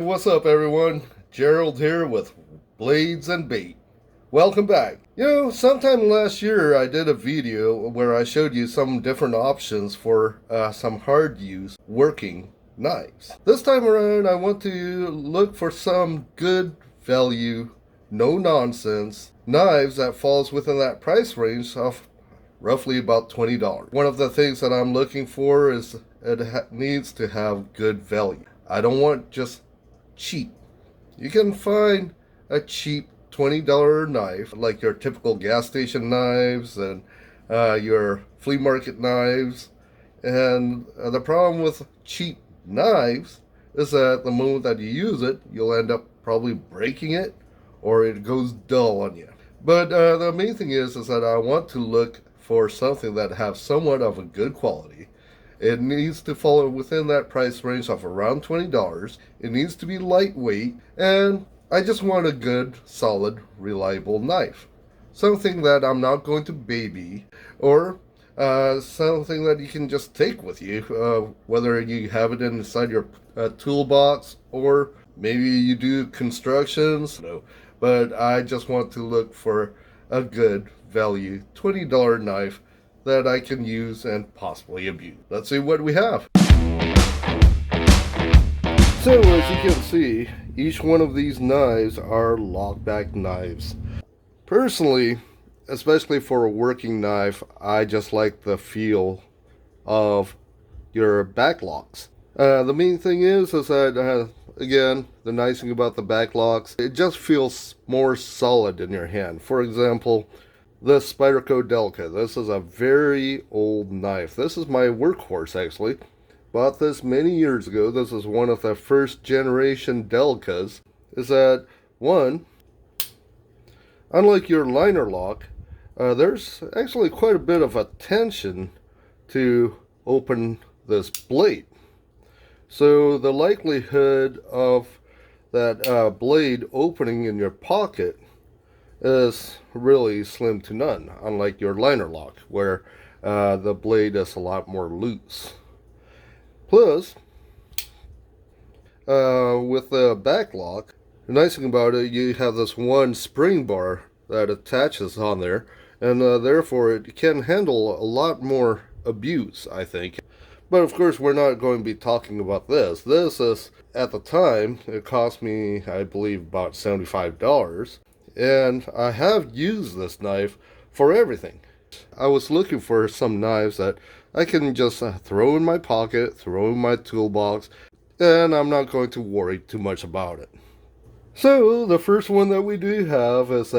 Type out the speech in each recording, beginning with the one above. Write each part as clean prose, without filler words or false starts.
What's up, everyone? Gerald here with Blades and Bait. Welcome back. Sometime last year I did a video where I showed you some different options for some hard use working knives. This time around I want to look for some good value, no nonsense knives that falls within that price range of roughly about $20. One of the things that I'm looking for is it needs to have good value. I don't want just cheap. You can find a cheap $20 knife, like your typical gas station knives and your flea market knives. And the problem with cheap knives is that the moment that you use it, you'll end up probably breaking it or it goes dull on you. But the main thing is that I want to look for something that has somewhat of a good quality. It needs to fall within that price range of around $20. It needs to be lightweight, and I just want a good, solid, reliable knife. Something that I'm not going to baby, or something that you can just take with you, whether you have it inside your toolbox, or maybe you do constructions. No, but I just want to look for a good value $20 knife that I can use and possibly abuse. Let's see what we have. So as you can see, each one of these knives are lockback knives. Personally, especially for a working knife, I just like the feel of your back locks. The main thing is that, again, the nice thing about the back locks, it just feels more solid in your hand. For example, the Spyderco Delica. This is a very old knife. This is my workhorse, actually. Bought this many years ago. This is one of the first generation Delicas. Is that, one, unlike your liner lock, there's actually quite a bit of attention to open this blade. So the likelihood of that blade opening in your pocket is really slim to none, unlike your liner lock, where the blade is a lot more loose. Plus, with the back lock, the nice thing about it, you have this one spring bar that attaches on there, and therefore it can handle a lot more abuse, I think. But of course, we're not going to be talking about this. This is, at the time, it cost me, I believe, about $75. And I have used this knife for everything. I was looking for some knives that I can just throw in my pocket, throw in my toolbox, and I'm not going to worry too much about it. So the first one that we do have is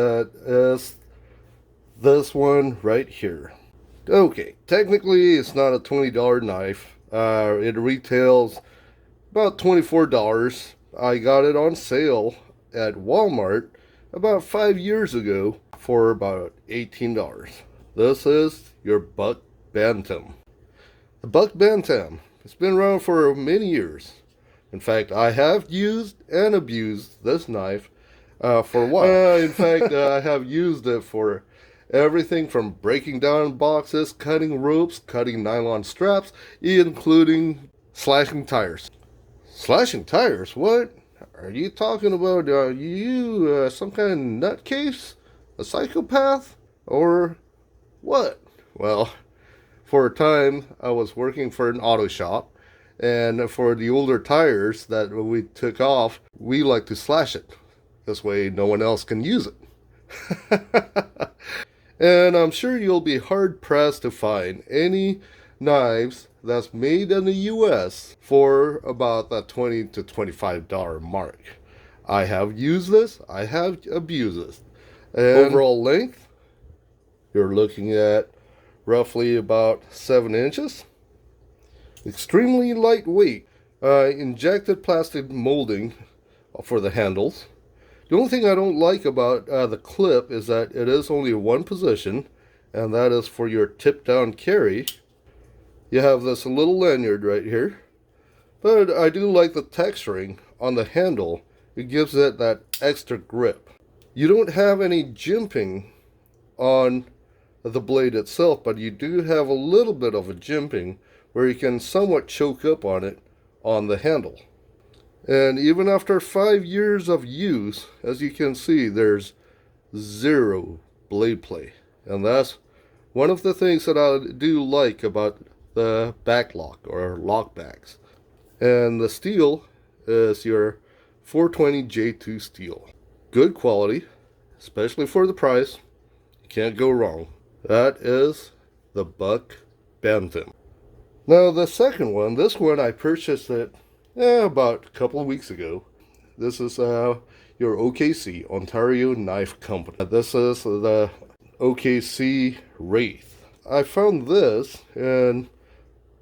this one right here. Okay, technically it's not a $20 knife. It retails about $24. I got it on sale at Walmart about 5 years ago for about $18. This is your Buck Bantam. The Buck Bantam. It's been around for many years. In fact, I have used and abused this knife for a while. In fact, I have used it for everything from breaking down boxes, cutting ropes, cutting nylon straps, including slashing tires. Slashing tires? What? Are you talking about, some kind of nutcase? A psychopath? Or what? Well, for a time, I was working for an auto shop, and for the older tires that we took off, we like to slash it. This way, no one else can use it. And I'm sure you'll be hard-pressed to find any knives that's made in the US for about the $20 to $25 mark. I have used this, I have abused this. And overall length, you're looking at roughly about 7 inches. Extremely lightweight. Injected plastic molding for the handles. The only thing I don't like about the clip is that it is only one position, and that is for your tip-down carry. You have this little lanyard right here, but I do like the texturing on the handle. It gives it that extra grip. You don't have any jimping on the blade itself, but you do have a little bit of a jimping where you can somewhat choke up on it on the handle. And even after 5 years of use, as you can see, there's zero blade play. And that's one of the things that I do like about the backlock or lockbacks. And the steel is your 420 J2 steel. Good quality, especially for the price. You can't go wrong. That is the Buck Bantam. Now the second one, this one I purchased it about a couple of weeks ago. This is your OKC, Ontario Knife Company. This is the OKC Wraith. I found this, and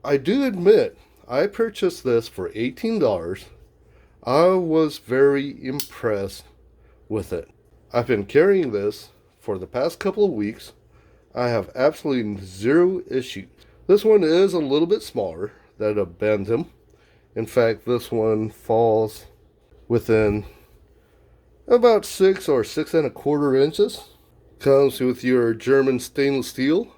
I do admit, I purchased this for $18. I was very impressed with it. I've been carrying this for the past couple of weeks. I have absolutely zero issues. This one is a little bit smaller than a Bantam. In fact, this one falls within about 6 or 6¼ inches. Comes with your German stainless steel,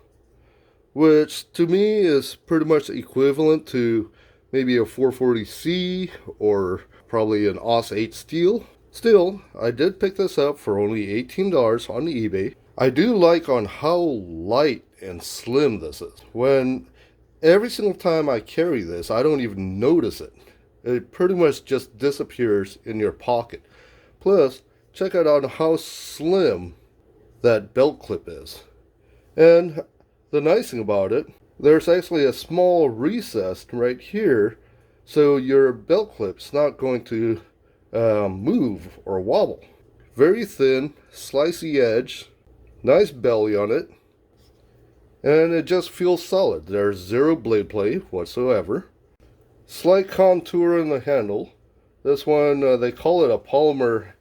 which to me is pretty much equivalent to maybe a 440C or probably an AUS 8 steel. Still, I did pick this up for only $18 on eBay. I do like on how light and slim this is. When every single time I carry this, I don't even notice it. It pretty much just disappears in your pocket. Plus, check out on how slim that belt clip is. And the nice thing about it, there's actually a small recess right here, so your belt clip's not going to move or wobble. Very thin, slicey edge, nice belly on it, and it just feels solid. There's zero blade play whatsoever. Slight contour in the handle. This one, they call it a polymer.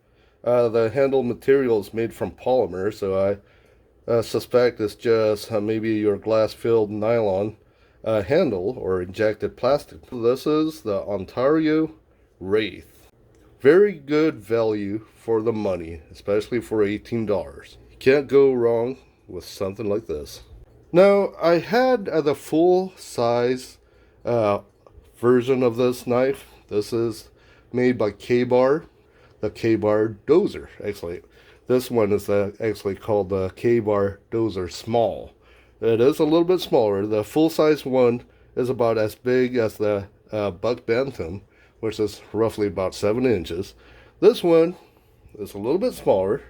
The handle material is made from polymer, so I suspect it's just maybe your glass-filled nylon handle or injected plastic. This is the Ontario Wraith. Very good value for the money, especially for $18. You can't go wrong with something like this. Now, I had the full-size version of this knife. This is made by KBAR, the KBAR Dozer. Actually, this one is actually called the KBAR Dozer Small. It is a little bit smaller. The full-size one is about as big as the Buck Bantam, which is roughly about 7 inches. This one is a little bit smaller.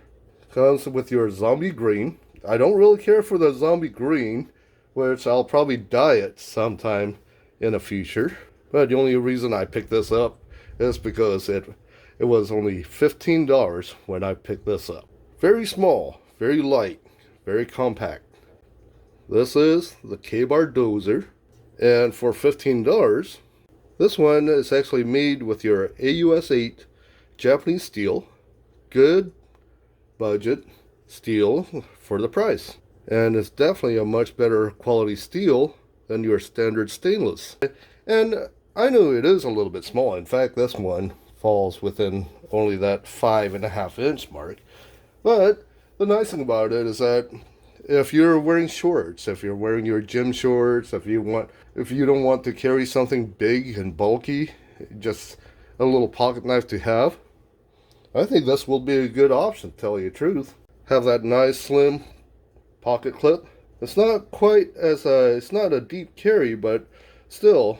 Comes with your zombie green. I don't really care for the zombie green, which I'll probably dye it sometime in the future. But the only reason I picked this up is because it was only $15 when I picked this up. Very small, very light, very compact. This is the KBAR Dozer, and for $15, this one is actually made with your AUS 8 Japanese steel. Good budget steel for the price. And it's definitely a much better quality steel than your standard stainless. And I know it is a little bit small. In fact, this one falls within only that 5½ inch mark. But the nice thing about it is that if you're wearing shorts, if you're wearing your gym shorts, if you don't want to carry something big and bulky, just a little pocket knife to have, I think this will be a good option, to tell you the truth. Have that nice slim pocket clip. It's not quite as it's not a deep carry, but still,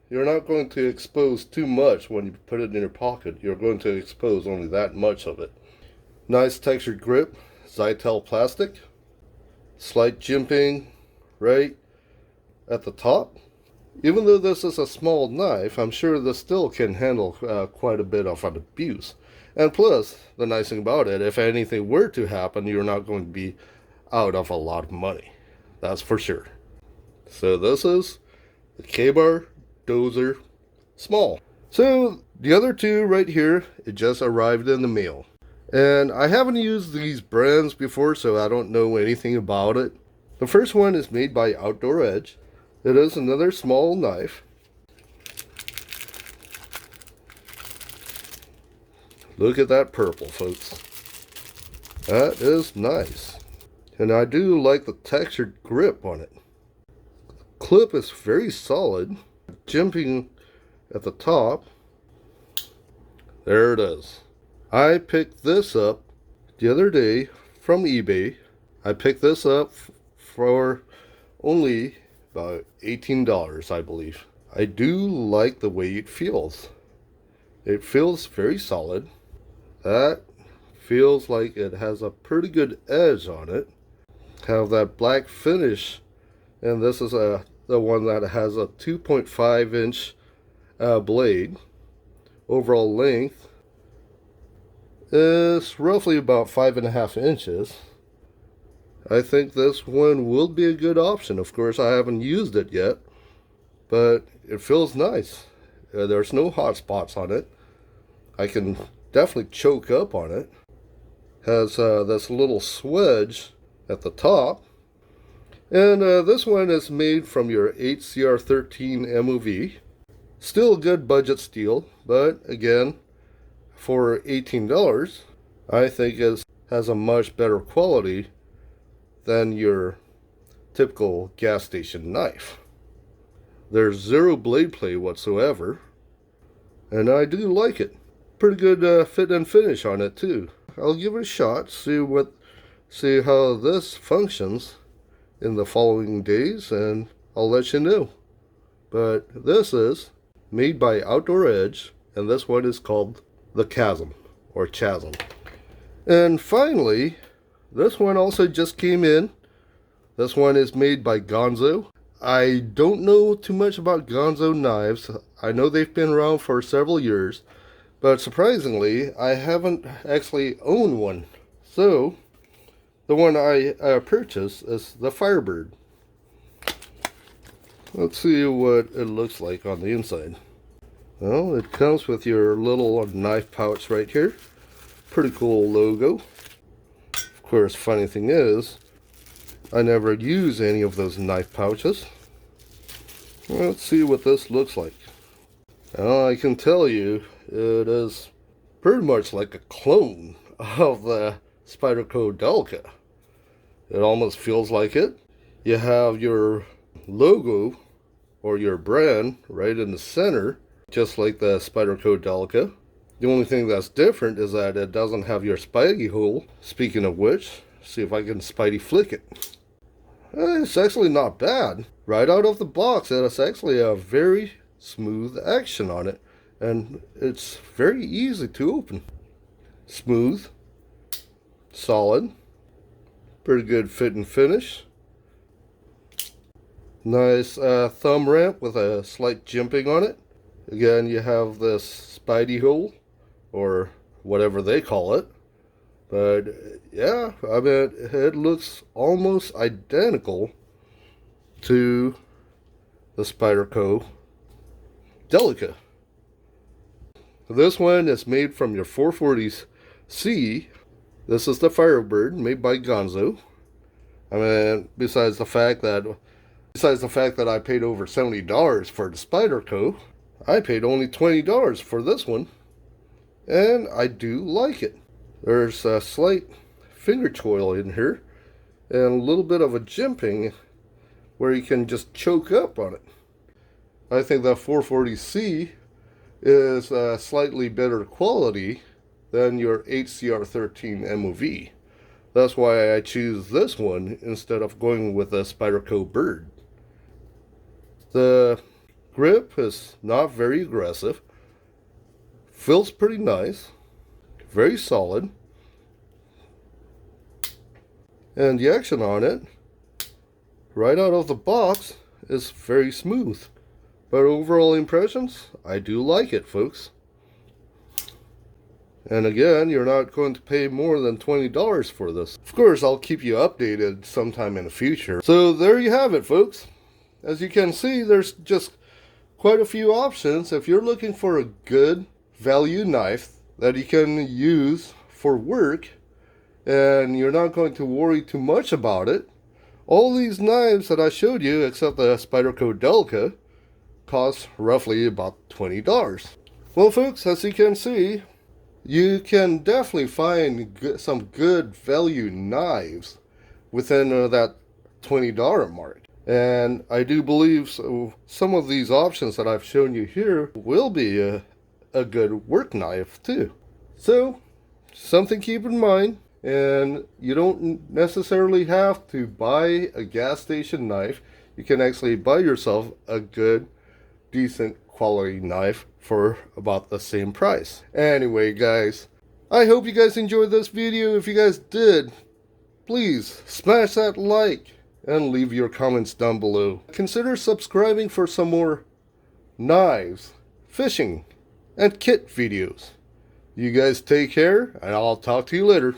you're not going to expose too much when you put it in your pocket. You're going to expose only that much of it. Nice textured grip, Zytel plastic. Slight jimping right at the top. Even though this is a small knife, I'm sure this still can handle quite a bit of an abuse. And plus, the nice thing about it, if anything were to happen, you're not going to be out of a lot of money. That's for sure. So this is the KBAR Dozer Small. So the other two right here, it just arrived in the mail. And I haven't used these brands before, so I don't know anything about it. The first one is made by Outdoor Edge. It is another small knife. Look at that purple, folks. That is nice. And I do like the textured grip on it. The clip is very solid. Jimping at the top. There it is. I picked this up the other day from eBay. I picked this up for only about $18, I believe. I do like the way it feels. It feels very solid. That feels like it has a pretty good edge on it. Have that black finish, and this is the one that has a 2.5 inch blade. Overall length is roughly about 5.5 inches. I think this one will be a good option. Of course, I haven't used it yet, but it feels nice. There's no hot spots on it. I can definitely choke up on it. Has this little swedge at the top. And this one is made from your HCR13 MOV. Still a good budget steel, but again, for $18, I think it has a much better quality than your typical gas station knife. There's zero blade play whatsoever, and I do like it. Pretty good fit and finish on it too. I'll give it a shot, see how this functions in the following days, and I'll let you know. But this is made by Outdoor Edge, and this one is called the Chasm, or Chasm. And finally, this one also just came in. This one is made by Gonzo. I don't know too much about Gonzo knives. I know they've been around for several years, but surprisingly, I haven't actually owned one. So, the one I purchased is the Firebird. Let's see what it looks like on the inside. Well, it comes with your little knife pouch right here. Pretty cool logo. Of course, funny thing is, I never use any of those knife pouches. Let's see what this looks like. Well, I can tell you, it is pretty much like a clone of the Spyderco Delica. It almost feels like it. You have your logo or your brand right in the center, just like the Spyderco Delica. The only thing that's different is that it doesn't have your spidey hole. Speaking of which, see if I can spidey flick it. It's actually not bad. Right out of the box, it is actually a very smooth action on it, and it's very easy to open. Smooth, solid, pretty good fit and finish. Nice thumb ramp with a slight jimping on it. Again, you have this spidey hole, or whatever they call it. But yeah, I mean, it looks almost identical to the Spyderco Delica. This one is made from your 440C. This is the Firebird, made by Gonzo. I mean, besides the fact that I paid over $70 for the Spyderco, I paid only $20 for this one, and I do like it. There's a slight finger choil in here, and a little bit of a jimping where you can just choke up on it. I think the 440C is a slightly better quality than your HCR13 MOV. That's why I choose this one instead of going with the Spyderco Bird. The grip is not very aggressive. Feels pretty nice. Very solid. And the action on it, right out of the box, is very smooth. But overall impressions, I do like it, folks. And again, you're not going to pay more than $20 for this. Of course, I'll keep you updated sometime in the future. So there you have it, folks. As you can see, there's just quite a few options. If you're looking for a good value knife that you can use for work, and you're not going to worry too much about it, all these knives that I showed you, except the Spyderco Delica, cost roughly about $20. Well, folks, as you can see, you can definitely find some good value knives within that $20 mark. And I do believe some of these options that I've shown you here will be a good work knife too. So, something to keep in mind. And you don't necessarily have to buy a gas station knife. You can actually buy yourself a good, decent quality knife for about the same price. Anyway, guys, I hope you guys enjoyed this video. If you guys did, please smash that like and leave your comments down below. Consider subscribing for some more knives, fishing, and kit videos. You guys take care, and I'll talk to you later.